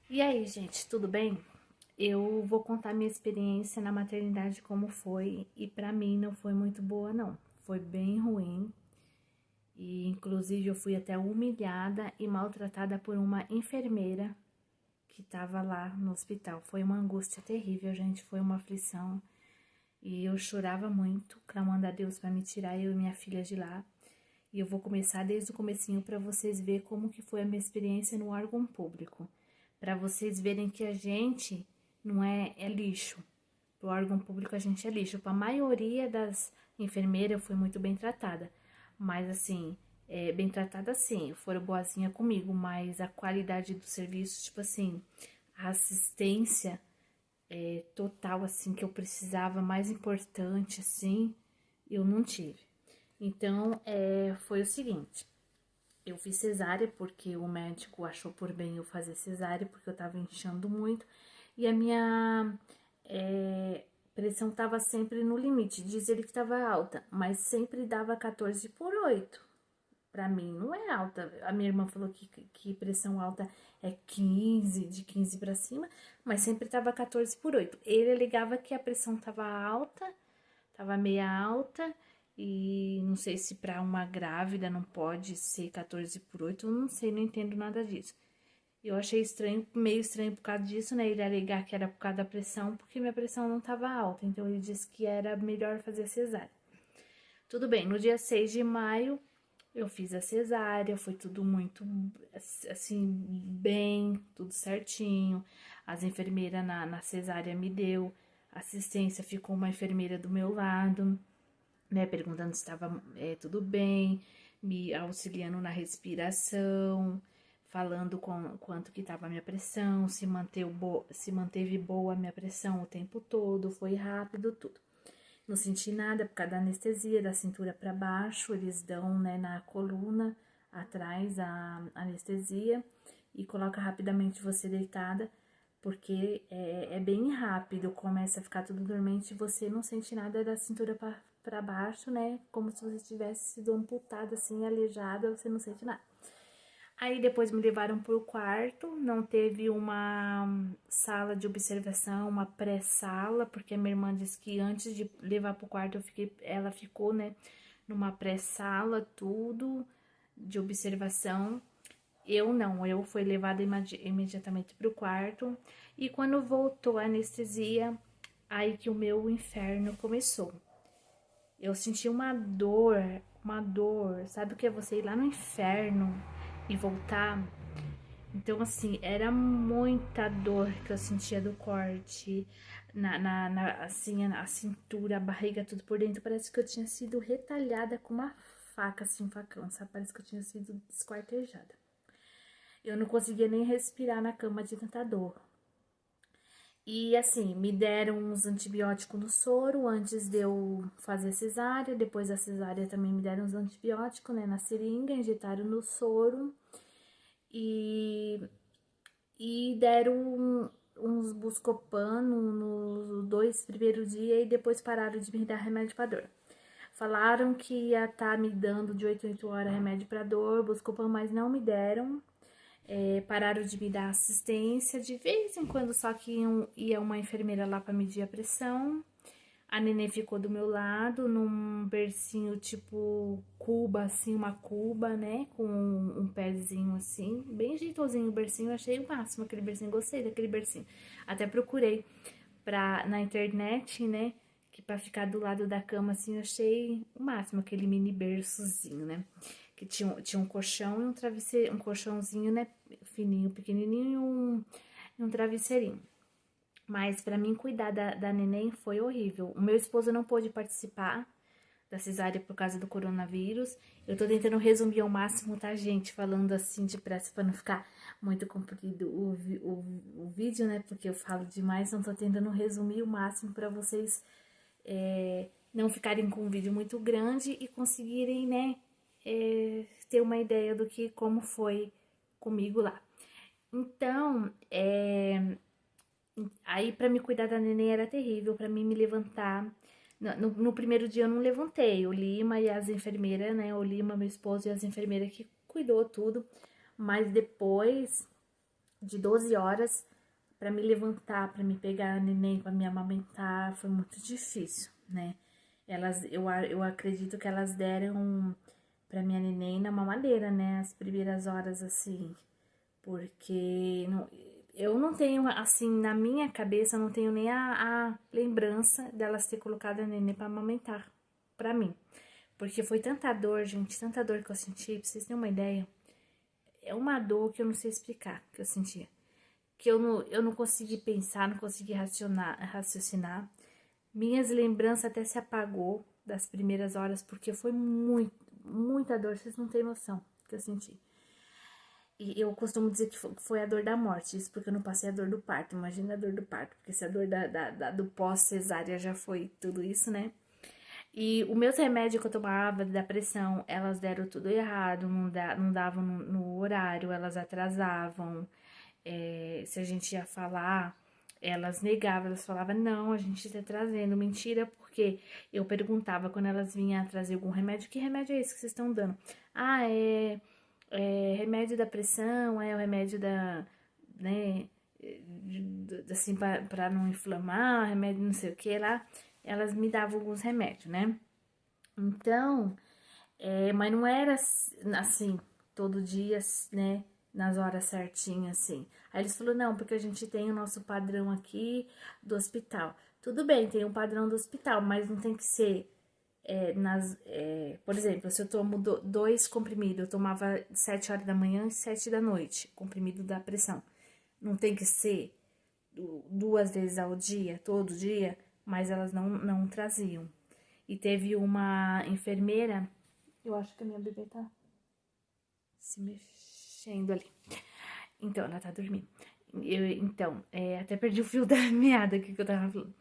E aí, gente, tudo bem? Eu vou contar minha experiência na maternidade como foi, e pra mim não foi muito boa, não. Foi bem ruim, e inclusive eu fui até humilhada e maltratada por uma enfermeira que tava lá no hospital. Foi uma angústia terrível, gente, foi uma aflição, e eu chorava muito, clamando a Deus pra me tirar eu e minha filha de lá. E eu vou começar desde o comecinho para vocês verem como que foi a minha experiência no órgão público, para vocês verem que a gente não é lixo. Pro órgão público a gente é lixo. Para a maioria das enfermeiras eu fui muito bem tratada, mas assim, bem tratada sim, foram boazinha comigo, mas a qualidade do serviço, tipo assim, a assistência total assim que eu precisava, mais importante assim, eu não tive. Então, foi o seguinte, eu fiz cesárea porque o médico achou por bem eu fazer cesárea, porque eu tava inchando muito, e a minha é, pressão tava sempre no limite, diz ele que tava alta, mas sempre dava 14/8. Pra mim não é alta. A minha irmã falou que pressão alta é 15, de 15 pra cima, mas sempre tava 14/8. Ele alegava que a pressão tava alta, tava meia alta, e não sei se para uma grávida não pode ser 14/8, eu não sei, não entendo nada disso. Eu achei estranho, meio estranho por causa disso, né? Ele alegar que era por causa da pressão, porque minha pressão não tava alta, então ele disse que era melhor fazer cesárea. Tudo bem, no dia 6 de maio eu fiz a cesárea, foi tudo muito assim, bem, tudo certinho. As enfermeiras na cesárea me deu assistência, ficou uma enfermeira do meu lado, né, perguntando se estava tudo bem, me auxiliando na respiração, falando quanto que estava a minha pressão, se manteve boa a minha pressão o tempo todo, foi rápido, tudo. Não senti nada por causa da anestesia, da cintura para baixo, eles dão, né, na coluna atrás a anestesia e coloca rapidamente você deitada, porque é bem rápido, começa a ficar tudo dormente e você não sente nada da cintura para baixo, né? Como se você tivesse sido amputada, assim, aleijada, você não sente nada. Aí depois me levaram pro quarto, não teve uma sala de observação, uma pré-sala, porque a minha irmã disse que antes de levar pro quarto ela ficou, né, numa pré-sala, tudo de observação. Eu não, eu fui levada imediatamente pro quarto, e quando voltou a anestesia, aí que o meu inferno começou. Eu senti uma dor, sabe o que é você ir lá no inferno e voltar? Então, assim, era muita dor que eu sentia do corte, assim, a cintura, a barriga, tudo por dentro. Parece que eu tinha sido retalhada com uma faca, assim, um facão, sabe? Parece que eu tinha sido desquartejada. Eu não conseguia nem respirar na cama de tanta dor. E assim, me deram uns antibióticos no soro antes de eu fazer a cesárea. Depois da cesárea também me deram uns antibióticos, né, na seringa, injetaram no soro. E, e deram uns Buscopan nos 2 primeiros dias e depois pararam de me dar remédio pra dor. Falaram que ia estar me dando de 8 em 8 horas remédio pra dor, Buscopan, mas não me deram. Pararam de me dar assistência de vez em quando, só que ia uma enfermeira lá para medir a pressão. A neném ficou do meu lado, num bercinho tipo cuba, assim, uma cuba, né? Com um pezinho assim, bem jeitosinho o bercinho. Eu achei o máximo aquele bercinho, gostei daquele bercinho. Até procurei na internet, né? Que pra ficar do lado da cama, assim, eu achei o máximo aquele mini berçozinho, né? Que tinha um colchão e um travesseiro, um colchãozinho, né? Fininho, pequenininho e um travesseirinho. Mas pra mim cuidar da neném foi horrível. O meu esposo não pôde participar da cesárea por causa do coronavírus. Eu tô tentando resumir ao máximo, tá, gente? Falando assim depressa pra não ficar muito comprido o vídeo, né? Porque eu falo demais, então tô tentando resumir o máximo pra vocês não ficarem com um vídeo muito grande e conseguirem, né, ter uma ideia do que como foi comigo lá. Então, aí para me cuidar da neném era terrível, para mim me levantar. No primeiro dia eu não levantei, o Lima e as enfermeiras, né? O Lima, meu esposo e as enfermeiras que cuidou tudo. Mas depois de 12 horas para me levantar, para me pegar a neném, para me amamentar, foi muito difícil, né? Eu acredito que elas deram para minha neném na mamadeira, né? As primeiras horas, assim, porque eu não tenho, assim, na minha cabeça, eu não tenho nem a lembrança delas ter colocado a neném para amamentar para mim. Porque foi tanta dor, gente, tanta dor que eu senti, pra vocês terem uma ideia. É uma dor que eu não sei explicar, que eu sentia. Que eu não consegui pensar, não consegui raciocinar. Minhas lembranças até se apagou das primeiras horas, porque foi muita dor, vocês não têm noção que eu senti. E eu costumo dizer que foi a dor da morte, isso porque eu não passei a dor do parto. Imagina a dor do parto, porque se a dor do pós-cesárea já foi tudo isso, né? E os meus remédios que eu tomava da pressão, elas deram tudo errado, não davam no horário, elas atrasavam. Se a gente ia falar, elas negavam, elas falavam, não, a gente tá trazendo. Mentira, porque eu perguntava quando elas vinham trazer algum remédio, que remédio é esse que vocês estão dando? Ah, é remédio da pressão, é o remédio né, assim, pra não inflamar, remédio não sei o que lá. Elas me davam alguns remédios, né? Então, mas não era assim, todo dia, né? Nas horas certinhas, assim. Aí eles falaram, não, porque a gente tem o nosso padrão aqui do hospital. Tudo bem, tem um padrão do hospital, mas não tem que ser por exemplo, se eu tomo dois comprimidos, eu tomava 7 horas da manhã e 7 da noite, comprimido da pressão. Não tem que ser 2 vezes ao dia, todo dia, mas elas não traziam. E teve uma enfermeira, eu acho que a minha bebê tá se mexendo ali. Então, ela tá dormindo. Então, até perdi o fio da meada que eu tava falando.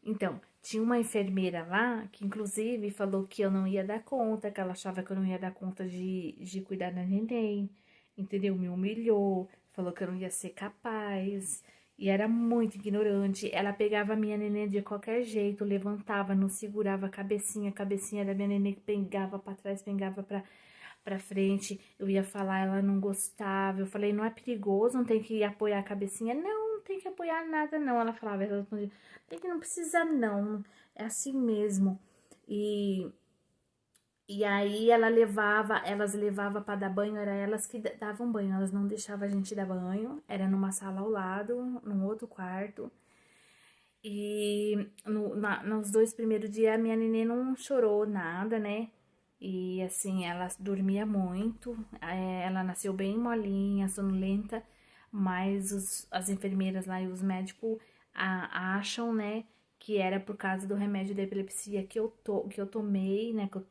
Então, tinha uma enfermeira lá que, inclusive, falou que eu não ia dar conta, que ela achava que eu não ia dar conta de cuidar da neném, entendeu? Me humilhou, falou que eu não ia ser capaz. E era muito ignorante. Ela pegava a minha neném de qualquer jeito, levantava, não segurava a cabecinha da minha neném que pegava pra trás, pegava pra frente. Eu ia falar, ela não gostava. Eu falei, não é perigoso, não tem que apoiar a cabecinha? Não tem que apoiar nada, não. Ela falava, ela respondia, tem que não precisa, não. É assim mesmo. E aí elas levavam para dar banho, era elas que davam banho, elas não deixavam a gente dar banho, era numa sala ao lado, num outro quarto. E nos 2 primeiros dias a minha neném não chorou nada, né? E assim, ela dormia muito, ela nasceu bem molinha, sonolenta, mas as enfermeiras lá e os médicos acham, né, que era por causa do remédio da epilepsia que eu tomei, né, que eu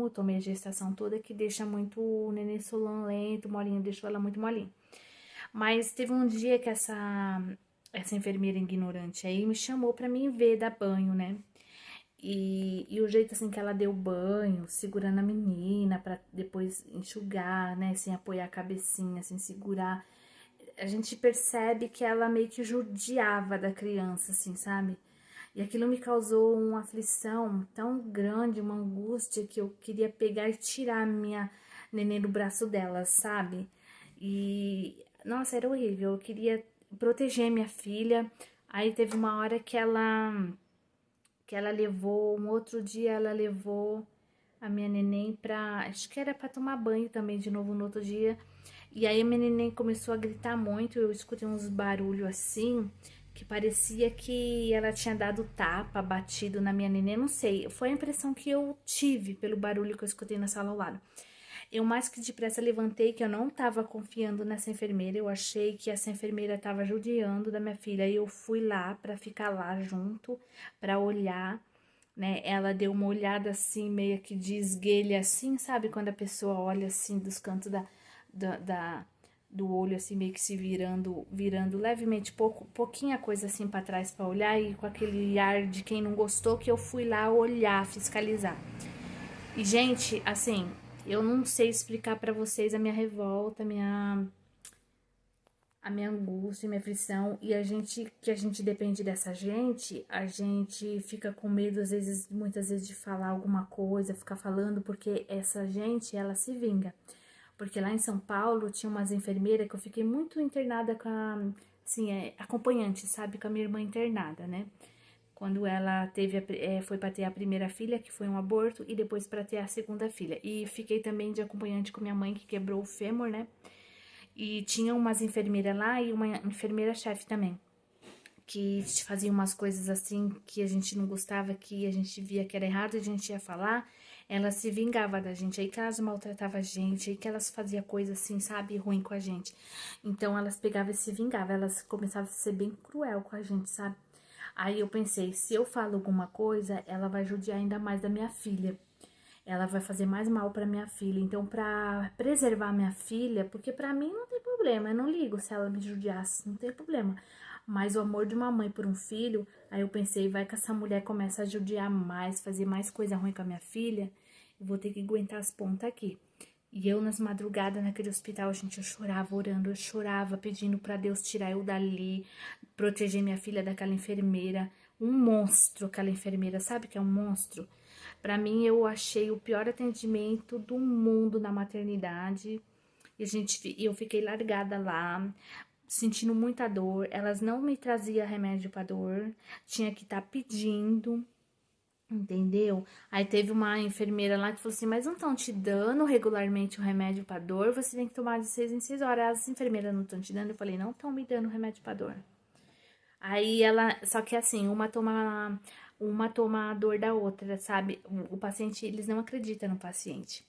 tomei a gestação toda, que deixa muito o neném sonolento, molinho, deixou ela muito molinha. Mas teve um dia que essa enfermeira ignorante aí me chamou pra mim ver dar banho, né? E o jeito assim que ela deu banho, segurando a menina pra depois enxugar, né? Sem apoiar a cabecinha, sem segurar. A gente percebe que ela meio que judiava da criança, assim, sabe? E aquilo me causou uma aflição tão grande, uma angústia, que eu queria pegar e tirar a minha neném do braço dela, sabe? E, nossa, era horrível. Eu queria proteger minha filha. Aí teve uma hora que ela levou, um outro dia ela levou a minha neném pra, acho que era pra tomar banho também de novo no outro dia. E aí a minha neném começou a gritar muito, eu escutei uns barulhos assim, que parecia que ela tinha dado tapa, batido na minha neném, não sei. Foi a impressão que eu tive pelo barulho que eu escutei na sala ao lado. Eu mais que depressa levantei, que eu não tava confiando nessa enfermeira, eu achei que essa enfermeira tava judiando da minha filha, e eu fui lá pra ficar lá junto, pra olhar, né? Ela deu uma olhada assim, meio que de esguelha assim, sabe? Quando a pessoa olha assim dos cantos da, da- do olho, assim, meio que se virando levemente, pouquinha coisa assim pra trás pra olhar, e com aquele ar de quem não gostou, que eu fui lá olhar, fiscalizar. E, gente, assim, eu não sei explicar pra vocês a minha revolta, a minha angústia, a minha aflição. E que a gente depende dessa gente, a gente fica com medo, às vezes, muitas vezes, de falar alguma coisa, ficar falando, porque essa gente, ela se vinga. Porque lá em São Paulo tinha umas enfermeiras que eu fiquei muito internada com a, assim, acompanhante, sabe? Com a minha irmã internada, né? Quando ela teve, foi para ter a primeira filha, que foi um aborto, e depois para ter a segunda filha. E fiquei também de acompanhante com minha mãe, que quebrou o fêmur, né? E tinha umas enfermeiras lá e uma enfermeira-chefe também, que fazia umas coisas assim que a gente não gostava, que a gente via que era errado, a gente ia falar, ela se vingava da gente, aí que elas maltratavam a gente, aí que elas faziam coisa assim, sabe, ruim com a gente. Então elas pegavam e se vingavam, elas começavam a ser bem cruel com a gente, sabe? Aí eu pensei, se eu falo alguma coisa, ela vai judiar ainda mais da minha filha. Ela vai fazer mais mal pra minha filha. Então, pra preservar minha filha, porque pra mim não tem problema, eu não ligo se ela me judiasse, não tem problema. Mas o amor de uma mãe por um filho, aí eu pensei, vai que essa mulher começa a judiar mais, fazer mais coisa ruim com a minha filha, eu vou ter que aguentar as pontas aqui. E eu, nas madrugadas, naquele hospital, gente, eu chorava orando, eu chorava pedindo pra Deus tirar eu dali, proteger minha filha daquela enfermeira. Um monstro, aquela enfermeira, sabe que é um monstro? Pra mim, eu achei o pior atendimento do mundo na maternidade. E eu fiquei largada lá, sentindo muita dor. Elas não me traziam remédio pra dor, tinha que estar pedindo. Entendeu? Aí teve uma enfermeira lá que falou assim, mas não estão te dando regularmente o remédio pra dor? Você tem que tomar de 6 em 6 horas. As enfermeiras não estão te dando? Eu falei, não estão me dando remédio pra dor. Aí ela, só que assim, uma toma a dor da outra, sabe? O paciente, eles não acreditam no paciente.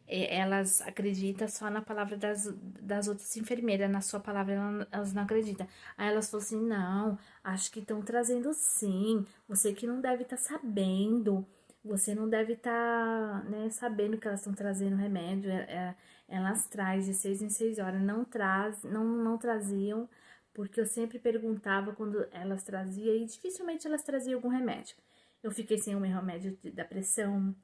Elas acreditam só na palavra das outras enfermeiras, na sua palavra elas não acreditam. Aí elas falaram assim, não, acho que estão trazendo sim, você que não deve estar sabendo, você não deve estar, né, sabendo que elas estão trazendo remédio, elas trazem de 6 em 6 horas, não traziam, porque eu sempre perguntava quando elas traziam, e dificilmente elas traziam algum remédio. Eu fiquei sem o meu remédio da pressão,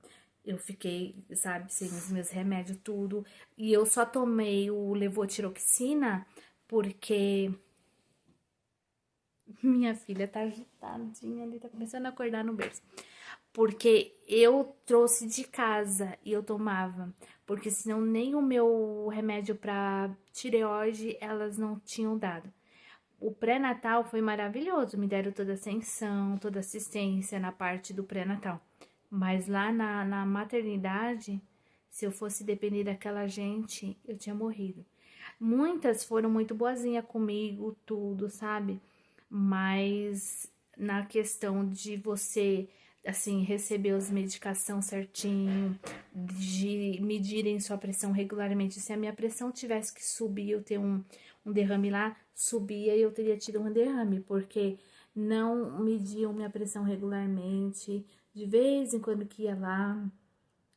eu fiquei, sabe, sem os meus remédios, tudo. E eu só tomei o levotiroxina porque minha filha tá agitadinha ali, tá começando a acordar no berço. Porque eu trouxe de casa e eu tomava. Porque senão nem o meu remédio pra tireoide elas não tinham dado. O pré-natal foi maravilhoso, me deram toda a atenção, toda a assistência na parte do pré-natal. Mas lá na maternidade, se eu fosse depender daquela gente, eu tinha morrido. Muitas foram muito boazinhas comigo, tudo, sabe? Mas na questão de você, assim, receber as medicação certinho, de medirem sua pressão regularmente. Se a minha pressão tivesse que subir, eu ter um derrame lá, subia e eu teria tido um derrame, porque não mediam minha pressão regularmente, de vez em quando que ia lá.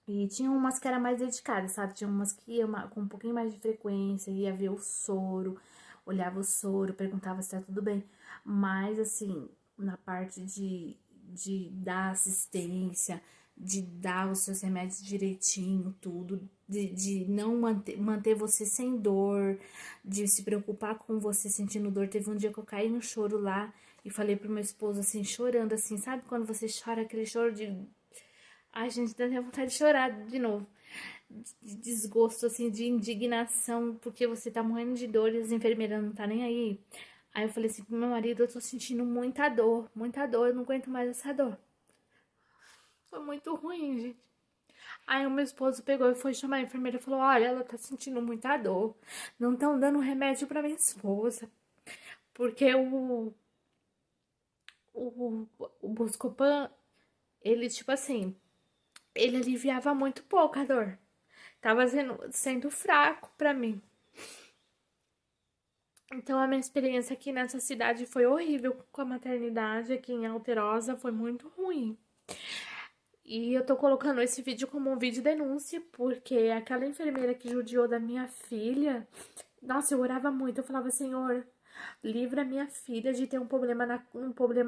E tinha umas que era mais dedicadas, sabe? Tinha umas que ia com um pouquinho mais de frequência, ia ver o soro, olhava o soro, perguntava se tá tudo bem. Mas, assim, na parte de dar assistência, de dar os seus remédios direitinho, tudo, de não manter você sem dor, de se preocupar com você sentindo dor. Teve um dia que eu caí no choro lá e falei pro meu esposo, assim, chorando, assim, sabe quando você chora aquele choro de... Ai, gente, dá até vontade de chorar de novo. De desgosto, assim, de indignação, porque você tá morrendo de dor e as enfermeiras não tá nem aí. Aí eu falei assim pro meu marido, eu tô sentindo muita dor, eu não aguento mais essa dor. Foi muito ruim, gente. Aí o meu esposo pegou e foi chamar a enfermeira e falou, olha, ela tá sentindo muita dor. Não estão dando remédio pra minha esposa. Porque o, o Buscopan, ele, tipo assim, ele aliviava muito pouco a dor. Tava sendo fraco pra mim. Então a minha experiência aqui nessa cidade foi horrível com a maternidade aqui em Alterosa, foi muito ruim. E eu tô colocando esse vídeo como um vídeo denúncia, porque aquela enfermeira que judiou da minha filha, nossa, eu orava muito, eu falava, Senhor, livra minha filha de ter um problema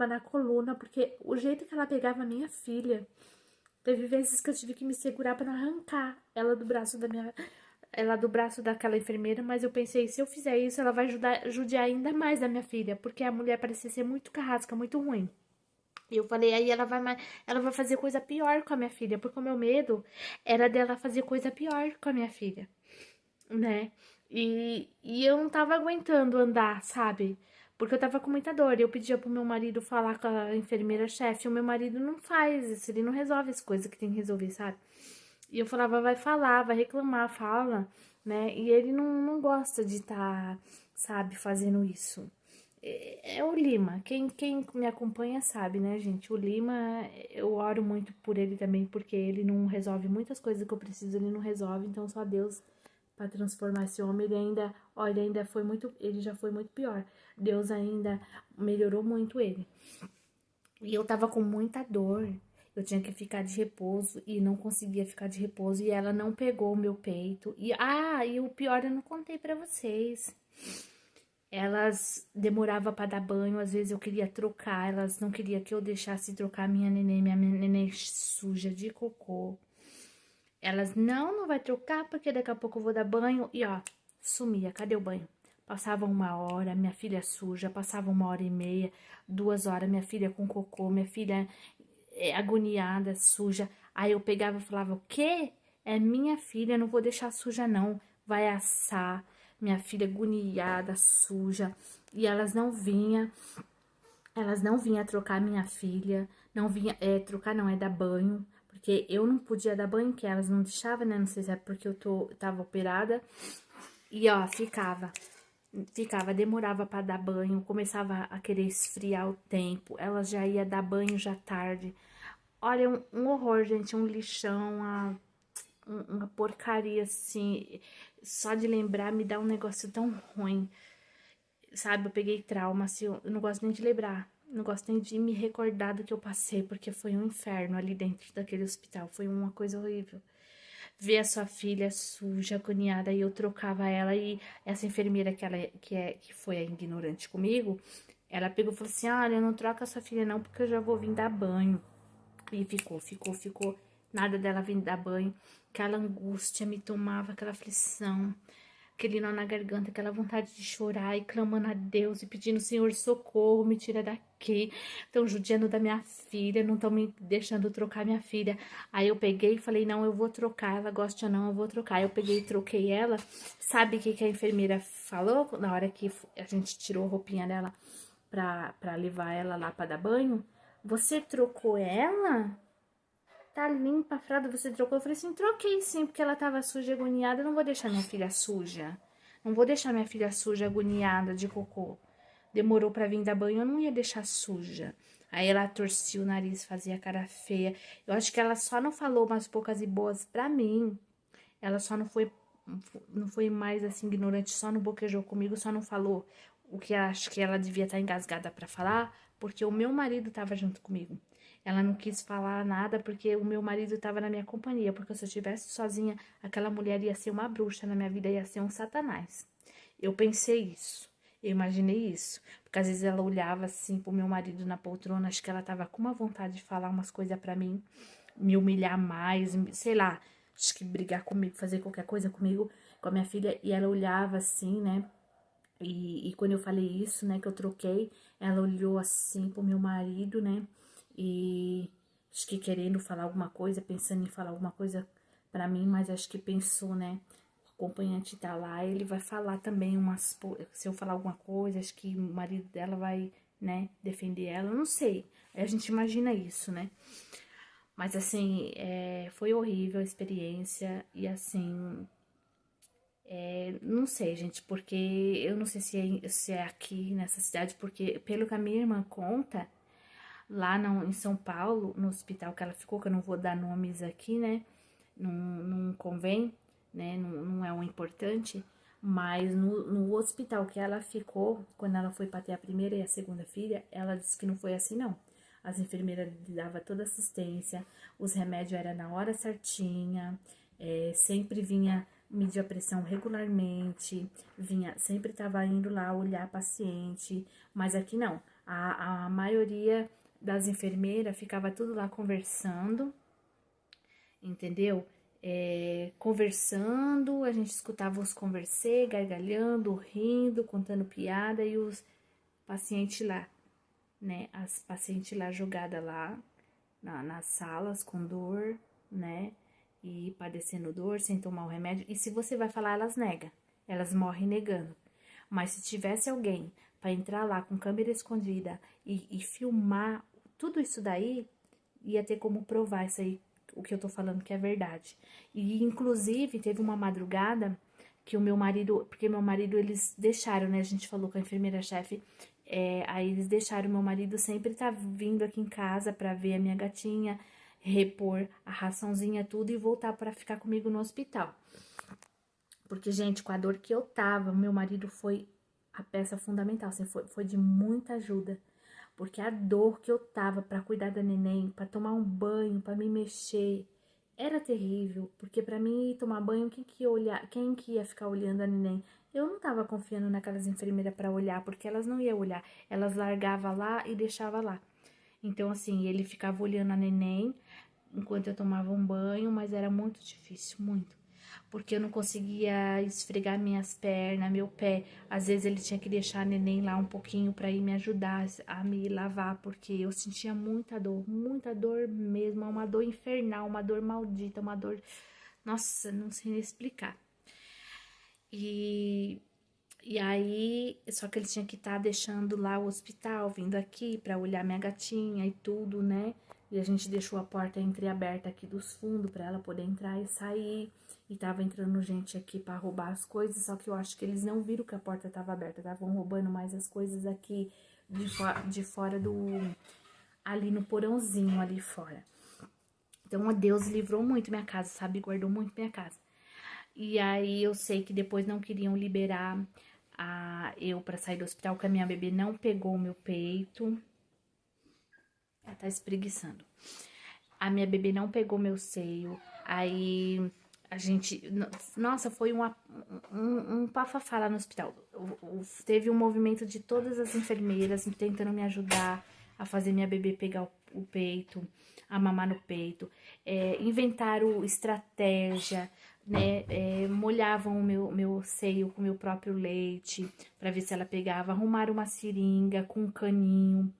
na coluna, porque o jeito que ela pegava a minha filha, teve vezes que eu tive que me segurar para não arrancar ela do braço daquela enfermeira, mas eu pensei, se eu fizer isso, ela vai judiar ainda mais da minha filha, porque a mulher parecia ser muito carrasca, muito ruim. E eu falei, aí ela vai fazer coisa pior com a minha filha, porque o meu medo era dela fazer coisa pior com a minha filha. né? E eu não tava aguentando andar, sabe? Porque eu tava com muita dor. Eu pedia pro meu marido falar com a enfermeira-chefe. O meu marido não faz isso, ele não resolve as coisas que tem que resolver, sabe? E eu falava, vai falar, vai reclamar, fala, né? E ele não gosta de estar, sabe, fazendo isso. É o Lima. Quem me acompanha sabe, né, gente? O Lima, eu oro muito por ele também, porque ele não resolve muitas coisas que eu preciso, ele não resolve, então só Deus para transformar esse homem. Ele ainda, ó, ele ainda foi muito, ele já foi muito pior. Deus ainda melhorou muito ele. E eu tava com muita dor. Eu tinha que ficar de repouso e não conseguia ficar de repouso e ela não pegou o meu peito. E o pior eu não contei pra vocês. Elas demoravam para dar banho, às vezes eu queria trocar, elas não queriam que eu deixasse trocar minha neném suja de cocô. Elas, não vai trocar porque daqui a pouco eu vou dar banho. E ó, sumia, cadê o banho? Passava 1 hora, minha filha suja, passava 1 hora e meia, 2 horas, minha filha com cocô, minha filha agoniada, suja. Aí eu pegava e falava, o quê? É minha filha, não vou deixar suja não, vai assar. Minha filha agoniada, suja. E elas não vinham trocar minha filha, não vinha, trocar não, é dar banho, porque eu não podia dar banho, que elas não deixavam, né, não sei se é porque tava operada, e ó, demorava pra dar banho, começava a querer esfriar o tempo, elas já ia dar banho já tarde, olha, um horror, gente, um lixão, uma porcaria, assim, só de lembrar me dá um negócio tão ruim, sabe, eu peguei trauma, assim, eu não gosto nem de lembrar, não gosto nem de me recordar do que eu passei, porque foi um inferno ali dentro daquele hospital, foi uma coisa horrível. Ver a sua filha suja, agoniada, e eu trocava ela, e essa enfermeira que foi a ignorante comigo, ela pegou e falou assim, olha, não troca a sua filha não, porque eu já vou vir dar banho. E ficou, nada dela vir dar banho, aquela angústia me tomava, aquela aflição, aquele nó na garganta, aquela vontade de chorar e clamando a Deus e pedindo, Senhor, socorro, me tira daqui. Estão judiando da minha filha, não estão me deixando trocar minha filha. Aí eu peguei e falei, não, eu vou trocar, ela gosta ou não, eu vou trocar. Aí eu peguei e troquei ela. Sabe o que a enfermeira falou na hora que a gente tirou a roupinha dela pra levar ela lá pra dar banho? Você trocou ela? Tá limpa a fralda, você trocou? Eu falei assim, troquei sim, porque ela tava suja, agoniada. Eu não vou deixar minha filha suja. Não vou deixar minha filha suja, agoniada, de cocô. Demorou pra vir dar banho, eu não ia deixar suja. Aí ela torcia o nariz, fazia cara feia. Eu acho que ela só não falou umas poucas e boas pra mim. Ela só não foi mais assim ignorante, só não boquejou comigo, só não falou o que acho que ela devia estar engasgada pra falar, porque o meu marido tava junto comigo. Ela não quis falar nada porque o meu marido estava na minha companhia, porque se eu estivesse sozinha, aquela mulher ia ser uma bruxa na minha vida, ia ser um satanás. Eu pensei isso, eu imaginei isso, porque às vezes ela olhava assim pro meu marido na poltrona, acho que ela tava com uma vontade de falar umas coisas pra mim, me humilhar mais, sei lá, acho que brigar comigo, fazer qualquer coisa comigo, com a minha filha, e ela olhava assim, né? E quando eu falei isso, né, que eu troquei, ela olhou assim pro meu marido, né? E acho que querendo falar alguma coisa, pensando em falar alguma coisa pra mim, mas acho que pensou, né? O acompanhante tá lá, ele vai falar também se eu falar alguma coisa, acho que o marido dela vai, né, defender ela, não sei. Aí a gente imagina isso, né? Mas assim, foi horrível a experiência e assim, não sei, gente, porque eu não sei se é aqui nessa cidade, porque pelo que a minha irmã conta, lá em São Paulo, no hospital que ela ficou, que eu não vou dar nomes aqui, né? Não convém, né? Não é um importante, mas no hospital que ela ficou, quando ela foi para ter a primeira e a segunda filha, ela disse que não foi assim, não. As enfermeiras davam toda assistência, os remédios eram na hora certinha, sempre vinha medir a pressão regularmente, sempre estava indo lá olhar a paciente, mas aqui não. A maioria das enfermeiras ficava tudo lá conversando, entendeu? Conversando, a gente escutava os conversê, gargalhando, rindo, contando piada e os pacientes lá, né? As pacientes lá jogadas lá nas salas com dor, né? e padecendo dor, sem tomar o remédio. E se você vai falar, elas negam. Elas morrem negando. Mas se tivesse alguém para entrar lá com câmera escondida e filmar tudo isso daí, ia ter como provar isso aí, o que eu tô falando que é verdade. E, inclusive, teve uma madrugada que o meu marido, porque meu marido, eles deixaram, né? A gente falou com a enfermeira-chefe, aí eles deixaram meu marido sempre tá vindo aqui em casa pra ver a minha gatinha, repor a raçãozinha, tudo e voltar pra ficar comigo no hospital. Porque, gente, com a dor que eu tava, meu marido foi a peça fundamental, assim, foi de muita ajuda. Porque a dor que eu tava pra cuidar da neném, pra tomar um banho, pra me mexer, era terrível. Porque pra mim ir tomar banho, quem que ia ficar olhando a neném? Eu não tava confiando naquelas enfermeiras pra olhar, porque elas não iam olhar. Elas largavam lá e deixavam lá. Então, assim, ele ficava olhando a neném enquanto eu tomava um banho, mas era muito difícil, muito. Porque eu não conseguia esfregar minhas pernas, meu pé. Às vezes ele tinha que deixar a neném lá um pouquinho para ir me ajudar a me lavar, porque eu sentia muita dor mesmo, uma dor infernal, uma dor maldita, uma dor, nossa, não sei nem explicar. E e aí, só que ele tinha que estar deixando lá o hospital, vindo aqui pra olhar minha gatinha e tudo, né? E a gente deixou a porta entreaberta aqui dos fundos pra ela poder entrar e sair. E tava entrando gente aqui pra roubar as coisas, só que eu acho que eles não viram que a porta tava aberta, estavam roubando mais as coisas aqui de fora do... ali no porãozinho ali fora. Então, Deus livrou muito minha casa, sabe? Guardou muito minha casa. E aí eu sei que depois não queriam liberar eu pra sair do hospital, porque a minha bebê não pegou o meu peito. Ela tá espreguiçando. A minha bebê não pegou meu seio. Aí a gente... Nossa, foi um bafafá lá no hospital. Teve um movimento de todas as enfermeiras tentando me ajudar a fazer minha bebê pegar o peito, a mamar no peito. Inventaram estratégia, né? Molhavam o meu seio com o meu próprio leite para ver se ela pegava. Arrumaram uma seringa com um caninho,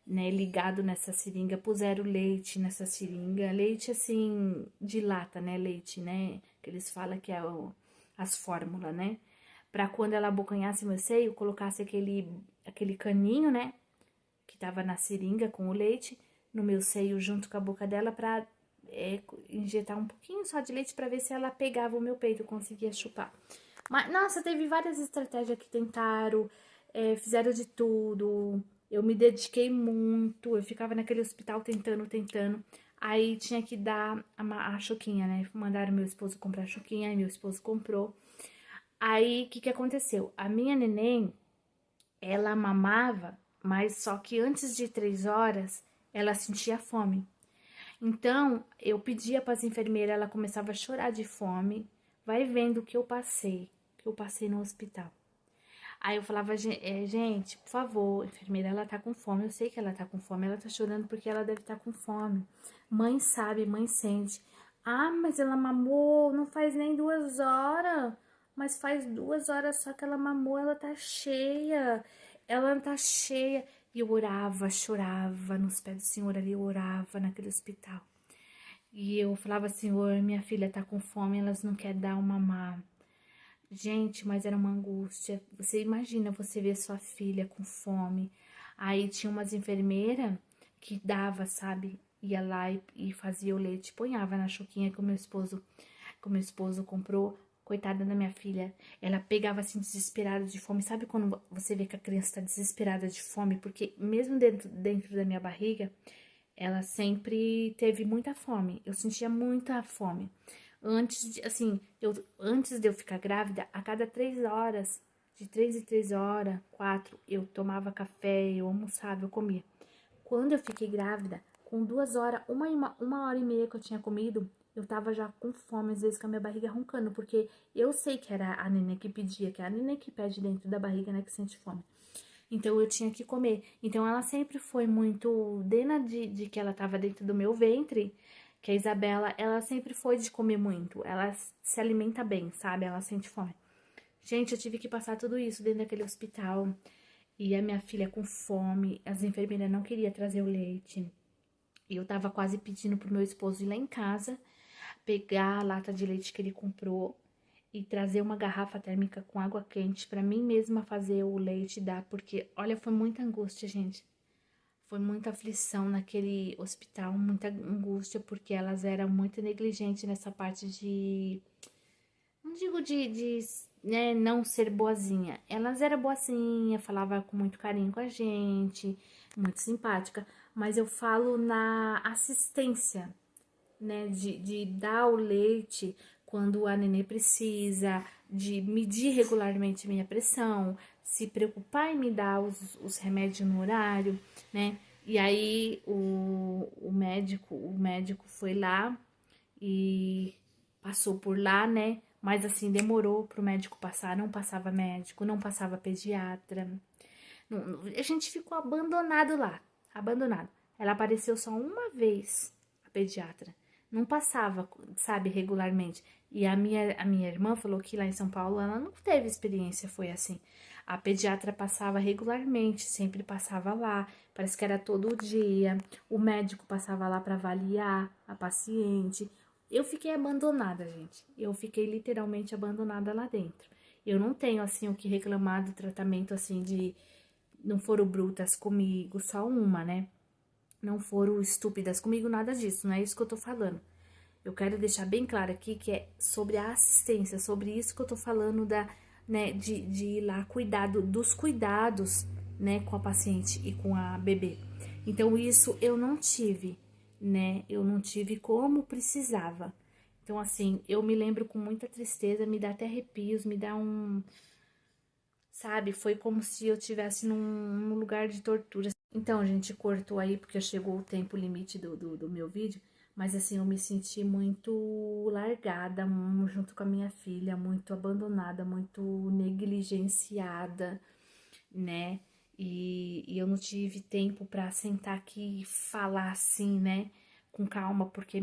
né, ligado nessa seringa, puseram leite nessa seringa, leite assim, de lata, né, leite, né, que eles falam que é as fórmulas, né, pra quando ela abocanhasse meu seio, colocasse aquele caninho, né, que tava na seringa com o leite, no meu seio junto com a boca dela pra injetar um pouquinho só de leite pra ver se ela pegava o meu peito, conseguia chupar. Mas, nossa, teve várias estratégias que tentaram, fizeram de tudo. Eu me dediquei muito, eu ficava naquele hospital tentando. Aí tinha que dar a choquinha, né? Mandaram meu esposo comprar a choquinha, aí meu esposo comprou. Aí, o que aconteceu? A minha neném, ela mamava, mas só que antes de 3 horas, ela sentia fome. Então, eu pedia para as enfermeiras, ela começava a chorar de fome. Vai vendo o que eu passei no hospital. Aí eu falava, gente, por favor, enfermeira, ela tá com fome. Eu sei que ela tá com fome, ela tá chorando porque ela deve estar com fome. Mãe sabe, mãe sente. Ah, mas ela mamou, não faz nem 2 horas. Mas faz 2 horas só que ela mamou, ela tá cheia. Ela tá cheia. E eu orava, chorava nos pés do Senhor ali, eu orava naquele hospital. E eu falava, Senhor, minha filha tá com fome, elas não querem dar uma mamar. Gente, mas era uma angústia. Você imagina você ver sua filha com fome. Aí tinha umas enfermeiras que dava, sabe? Ia lá e fazia o leite, ponhava na choquinha que o meu esposo comprou. Coitada da minha filha, ela pegava assim desesperada de fome. Sabe quando você vê que a criança tá desesperada de fome? Porque mesmo dentro da minha barriga, ela sempre teve muita fome. Eu sentia muita fome. Antes de eu ficar grávida, a cada 3 horas, de 3 em 3 horas, 4, eu tomava café, eu almoçava, eu comia. Quando eu fiquei grávida, com 2 horas, uma hora e meia que eu tinha comido, eu tava já com fome, às vezes com a minha barriga roncando, porque eu sei que era a neném que pedia, que é a neném que pede dentro da barriga, né, que sente fome. Então eu tinha que comer. Então ela sempre foi muito, desde que ela tava dentro do meu ventre, que a Isabela, ela sempre foi de comer muito. Ela se alimenta bem, sabe? Ela sente fome. Gente, eu tive que passar tudo isso dentro daquele hospital. E a minha filha com fome, as enfermeiras não queriam trazer o leite. E eu tava quase pedindo pro meu esposo ir lá em casa, pegar a lata de leite que ele comprou e trazer uma garrafa térmica com água quente pra mim mesma fazer o leite e dar, porque, olha, foi muita angústia, gente. Foi muita aflição naquele hospital, muita angústia, porque elas eram muito negligentes nessa parte de, não digo né, não ser boazinha. Elas eram boazinha, falava com muito carinho com a gente, muito simpática, mas eu falo na assistência, né, de dar o leite quando a nenê precisa, de medir regularmente minha pressão, se preocupar em me dar os remédios no horário, né? E aí o médico foi lá e passou por lá, né? Mas assim, demorou pro médico passar, não passava médico, não passava pediatra. A gente ficou abandonado lá, abandonado. Ela apareceu só uma vez, a pediatra. Não passava, sabe, regularmente. E a minha irmã falou que lá em São Paulo ela não teve experiência, foi assim. A pediatra passava regularmente, sempre passava lá, parece que era todo dia. O médico passava lá para avaliar a paciente. Eu fiquei abandonada, gente. Eu fiquei literalmente abandonada lá dentro. Eu não tenho, assim, o que reclamar do tratamento, assim, de não foram brutas comigo, só uma, né? Não foram estúpidas comigo, nada disso, não é isso que eu tô falando. Eu quero deixar bem claro aqui que é sobre a assistência, sobre isso que eu tô falando né, de ir lá dos cuidados, né, com a paciente e com a bebê. Então, isso eu não tive, né? Eu não tive como precisava. Então, assim, eu me lembro com muita tristeza, me dá até arrepios, me dá sabe? Foi como se eu tivesse num lugar de tortura. Então, gente, cortou aí porque chegou o tempo limite do meu vídeo. Mas assim, eu me senti muito largada, junto com a minha filha, muito abandonada, muito negligenciada, né? E eu não tive tempo pra sentar aqui e falar assim, né? Com calma, porque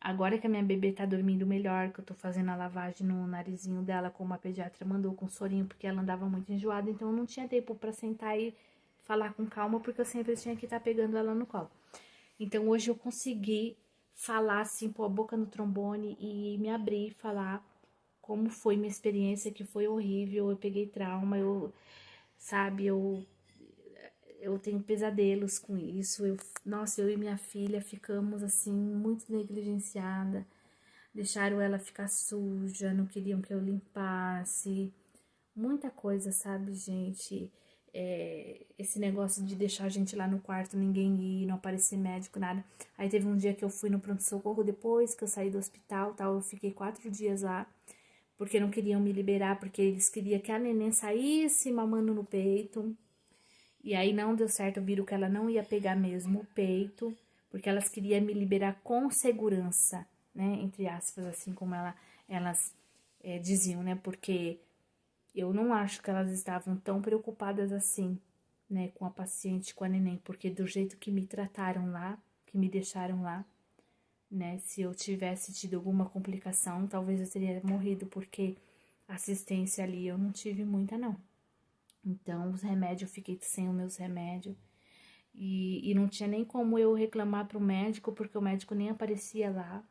agora que a minha bebê tá dormindo melhor, que eu tô fazendo a lavagem no narizinho dela, como a pediatra mandou, com sorinho, porque ela andava muito enjoada, então eu não tinha tempo pra sentar e falar com calma, porque eu sempre tinha que estar pegando ela no colo. Então hoje eu consegui falar assim, pôr a boca no trombone e me abrir e falar como foi minha experiência, que foi horrível, eu peguei trauma, sabe, eu tenho pesadelos com isso. Nossa, eu e minha filha ficamos assim muito negligenciada. Deixaram ela ficar suja, não queriam que eu limpasse. Muita coisa, sabe, gente? Esse negócio de deixar a gente lá no quarto, ninguém ir, não aparecer médico, nada. Aí teve um dia que eu fui no pronto-socorro, depois que eu saí do hospital, tal, eu fiquei 4 dias lá, porque não queriam me liberar, porque eles queriam que a neném saísse mamando no peito. E aí não deu certo, viram que ela não ia pegar mesmo o peito, porque elas queriam me liberar com segurança, né? Entre aspas, assim como elas diziam, né? Porque eu não acho que elas estavam tão preocupadas assim, né? Com a paciente, com a neném, porque do jeito que me trataram lá, que me deixaram lá, né? Se eu tivesse tido alguma complicação, talvez eu teria morrido, porque assistência ali eu não tive muita, não. Então, os remédios, eu fiquei sem os meus remédios. E não tinha nem como eu reclamar pro médico, porque o médico nem aparecia lá,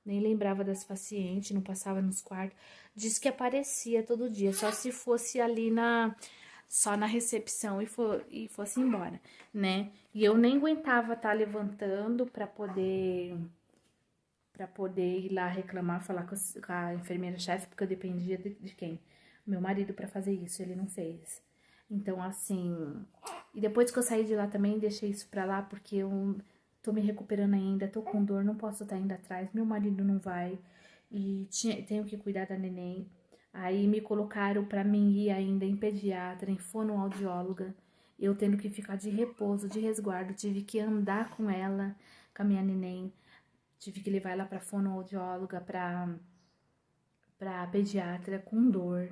nem lembrava das pacientes, não passava nos quartos. Diz que aparecia todo dia, só se fosse ali só na recepção e fosse embora, né? E eu nem aguentava estar levantando para poder ir lá reclamar, falar com a enfermeira-chefe, porque eu dependia de quem? Meu marido para fazer isso, ele não fez. Então, assim, e depois que eu saí de lá também, deixei isso pra lá, porque eu tô me recuperando ainda, tô com dor, não posso estar indo atrás, meu marido não vai, e tenho que cuidar da neném. Aí me colocaram pra mim ir ainda em pediatra, em fonoaudióloga, eu tendo que ficar de repouso, de resguardo, tive que andar com ela, com a minha neném, tive que levar ela pra fonoaudióloga, pra pediatra com dor,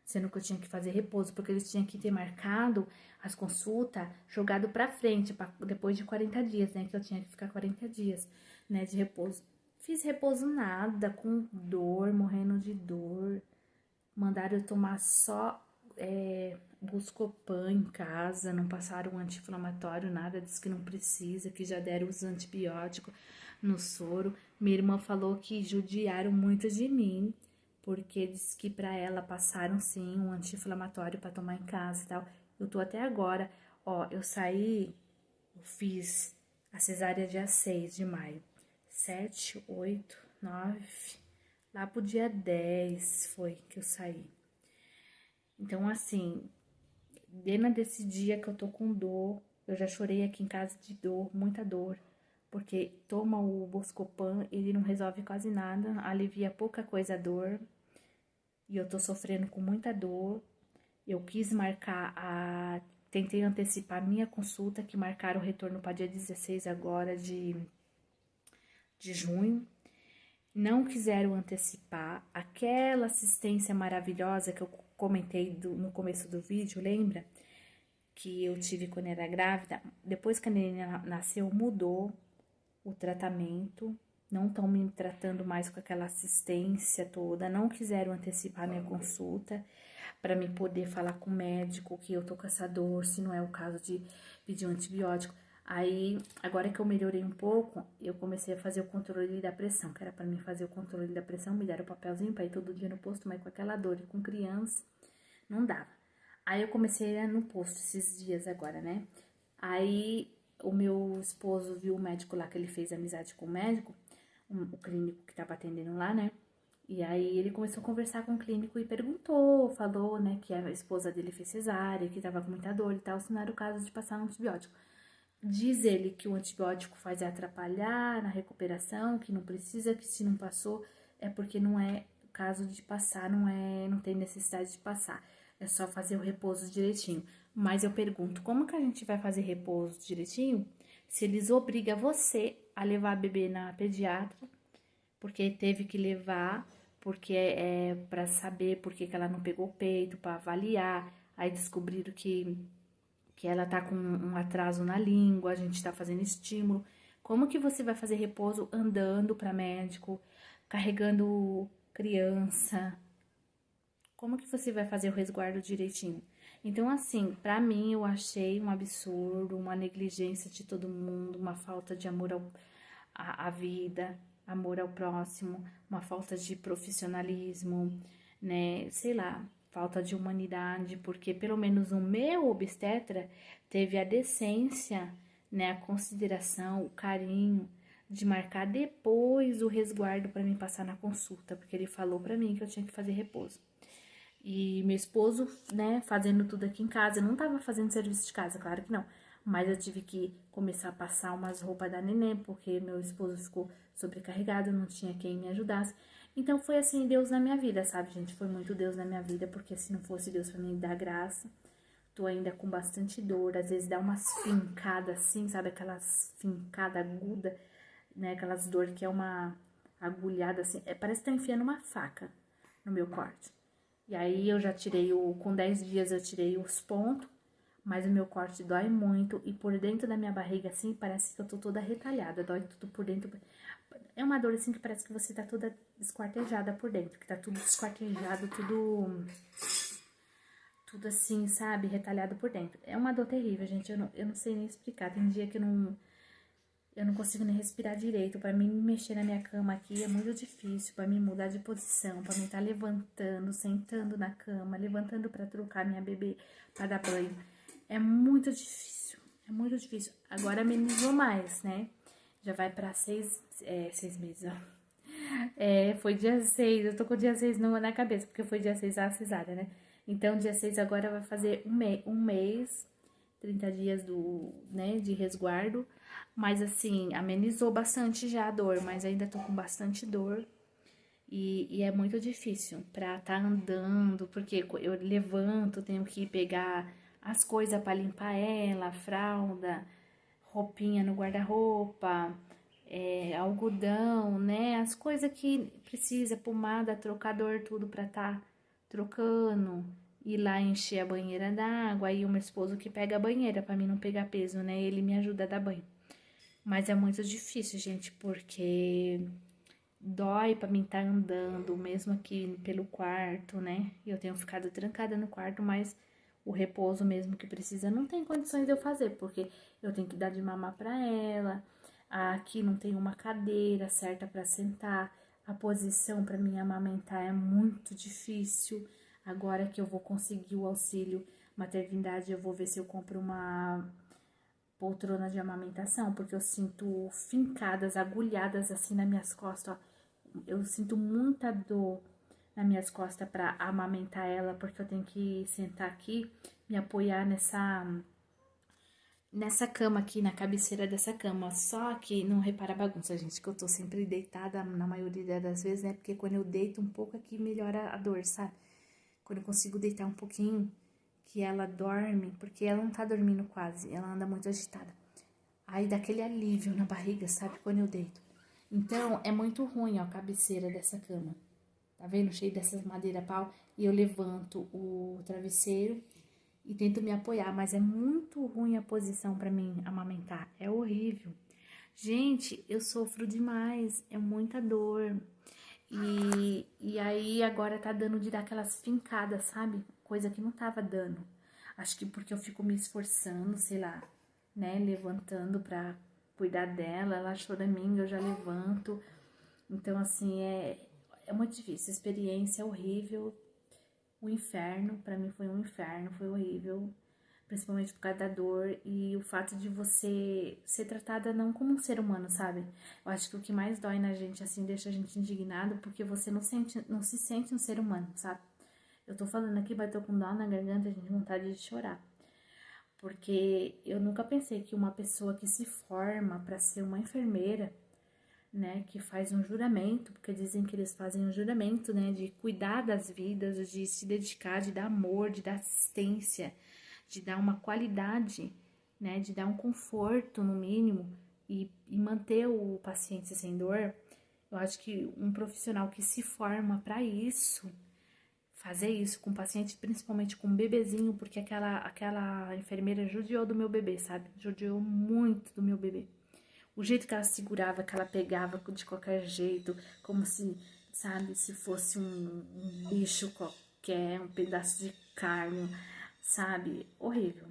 sendo que eu tinha que fazer repouso, porque eles tinham que ter marcado as consultas jogado pra frente, depois de 40 dias, né, que eu tinha que ficar 40 dias, né, de repouso. Fiz repouso nada, com dor, morrendo de dor. Mandaram eu tomar só Buscopan em casa, não passaram anti-inflamatório, nada, diz que não precisa, que já deram os antibióticos. no soro. Minha irmã falou que judiaram muito de mim, porque disse que pra ela passaram sim um anti-inflamatório pra tomar em casa e tal. Eu tô até agora, ó, eu fiz a cesárea dia 6 de maio. 7, 8, 9, lá pro dia 10 foi que eu saí. Então, assim, desde desse dia que eu tô com dor, eu já chorei aqui em casa de dor, muita dor, porque toma o Buscopan, ele não resolve quase nada, alivia pouca coisa a dor, e eu tô sofrendo com muita dor. Eu quis tentei antecipar a minha consulta, que marcaram o retorno para dia 16 agora de junho. Não quiseram antecipar aquela assistência maravilhosa que eu comentei no começo do vídeo, lembra? Que eu tive quando era grávida. Depois que a neném nasceu, mudou o tratamento. Não estão me tratando mais com aquela assistência toda. Não quiseram antecipar minha consulta para me poder falar com o médico que eu tô com essa dor, se não é o caso de pedir um antibiótico. Aí, agora que eu melhorei um pouco, eu comecei a fazer o controle da pressão, que era para mim fazer o controle da pressão, me deram o papelzinho para ir todo dia no posto, mas com aquela dor e com criança, não dava. Aí eu comecei a ir no posto esses dias agora, né? Aí o meu esposo viu o médico lá, que ele fez amizade com o médico, o clínico que tava atendendo lá, né? E aí ele começou a conversar com o clínico e perguntou, falou, né, que a esposa dele fez cesárea, que tava com muita dor e tal, se não era o caso de passar um antibiótico. Diz ele que o antibiótico faz atrapalhar na recuperação, que não precisa, que se não passou é porque não é caso de passar, não tem necessidade de passar. É só fazer o repouso direitinho. Mas eu pergunto, como que a gente vai fazer repouso direitinho se eles obrigam você a levar a bebê na pediatra, porque teve que levar, porque é para saber por que ela não pegou o peito, para avaliar. Aí descobriram que ela tá com um atraso na língua, a gente tá fazendo estímulo. Como que você vai fazer repouso andando para médico, carregando criança? Como que você vai fazer o resguardo direitinho? Então, assim, pra mim eu achei um absurdo, uma negligência de todo mundo, uma falta de amor à vida, amor ao próximo, uma falta de profissionalismo, né? Sei lá, falta de humanidade, porque pelo menos o meu obstetra teve a decência, né, a consideração, o carinho de marcar depois o resguardo para mim passar na consulta, porque ele falou para mim que eu tinha que fazer repouso. E meu esposo, né, fazendo tudo aqui em casa, eu não tava fazendo serviço de casa, claro que não. Mas eu tive que começar a passar umas roupas da neném, porque meu esposo ficou sobrecarregado, não tinha quem me ajudasse. Então foi assim, Deus na minha vida, sabe, gente? Foi muito Deus na minha vida, porque se não fosse Deus pra me dar graça, tô ainda com bastante dor, às vezes dá umas fincadas assim, sabe? Aquelas fincadas agudas, né? Aquelas dor que é uma agulhada assim, parece que tá enfiando uma faca no meu corte. E aí eu já tirei com 10 dias eu tirei os pontos, mas o meu corte dói muito e por dentro da minha barriga assim, parece que eu tô toda retalhada, dói tudo por dentro. É uma dor assim que parece que você tá toda esquartejada por dentro, que tá tudo esquartejado, tudo assim, sabe, retalhado por dentro. É uma dor terrível, gente, eu não sei nem explicar. Tem dia que eu não consigo nem respirar direito. Pra mim, mexer na minha cama aqui é muito difícil. Pra mim, mudar de posição. Pra mim, estar levantando, sentando na cama, levantando pra trocar minha bebê, pra dar banho. É muito difícil. É muito difícil. Agora amenizou mais, né? Já vai pra 6 meses, ó. Foi dia 6. Eu tô com o dia 6 na cabeça, porque foi dia 6 a cesárea, né? Então, dia 6 agora vai fazer um mês, 30 dias né, de resguardo. Mas assim, amenizou bastante já a dor, mas ainda tô com bastante dor. E é muito difícil pra tá andando, porque eu levanto, tenho que pegar as coisas pra limpar ela, a fralda, roupinha no guarda-roupa, algodão, né? As coisas que precisa, pomada, trocador, tudo pra tá trocando. Ir lá encher a banheira d'água, aí o meu esposo que pega a banheira pra mim não pegar peso, né? Ele me ajuda a dar banho. Mas é muito difícil, gente, porque dói pra mim estar andando, mesmo aqui pelo quarto, né? Eu tenho ficado trancada no quarto, mas o repouso mesmo que precisa não tem condições de eu fazer, porque eu tenho que dar de mamar pra ela, Aqui não tem uma cadeira certa para sentar. A posição para mim amamentar é muito difícil. Agora que eu vou conseguir o auxílio maternidade, eu vou ver se eu compro uma poltrona de amamentação, porque eu sinto fincadas, agulhadas assim nas minhas costas, ó. Eu sinto muita dor nas minhas costas para amamentar ela, porque eu tenho que sentar aqui, me apoiar nessa cama aqui, na cabeceira dessa cama. Só que não repara a bagunça, gente, que eu tô sempre deitada na maioria das vezes, né? Porque quando eu deito um pouco aqui, melhora a dor, sabe? Quando eu consigo deitar um pouquinho, que ela dorme, porque ela não tá dormindo quase, ela anda muito agitada. Aí dá aquele alívio na barriga, sabe? Quando eu deito. Então, é muito ruim, ó, a cabeceira dessa cama. Tá vendo? Cheio dessas madeira pau. E eu levanto o travesseiro e tento me apoiar, mas é muito ruim a posição pra mim amamentar. É horrível. Gente, eu sofro demais, é muita dor. E aí agora tá dando de dar aquelas fincadas, sabe? Coisa que não tava dando. Acho que porque eu fico me esforçando, sei lá, né? Levantando pra cuidar dela. Ela choraminga, eu já levanto. Então, assim, é muito difícil. A experiência é horrível. O inferno, pra mim foi um inferno, foi horrível. Principalmente por causa da dor e o fato de você ser tratada não como um ser humano, sabe? Eu acho que o que mais dói na gente, assim, deixa a gente indignado porque você não se sente um ser humano, sabe? Eu tô falando aqui, bateu com dó na garganta, a gente vontade de chorar. Porque eu nunca pensei que uma pessoa que se forma pra ser uma enfermeira, né, que faz um juramento, porque dizem que eles fazem um juramento, né, de cuidar das vidas, de se dedicar, de dar amor, de dar assistência, de dar uma qualidade, né, de dar um conforto no mínimo e manter o paciente sem dor. Eu acho que um profissional que se forma para isso, fazer isso com o paciente, principalmente com um bebezinho, porque aquela enfermeira judiou do meu bebê, sabe? Judiou muito do meu bebê. O jeito que ela segurava, que ela pegava de qualquer jeito, como se, sabe, se fosse um bicho qualquer, um pedaço de carne, sabe? Horrível.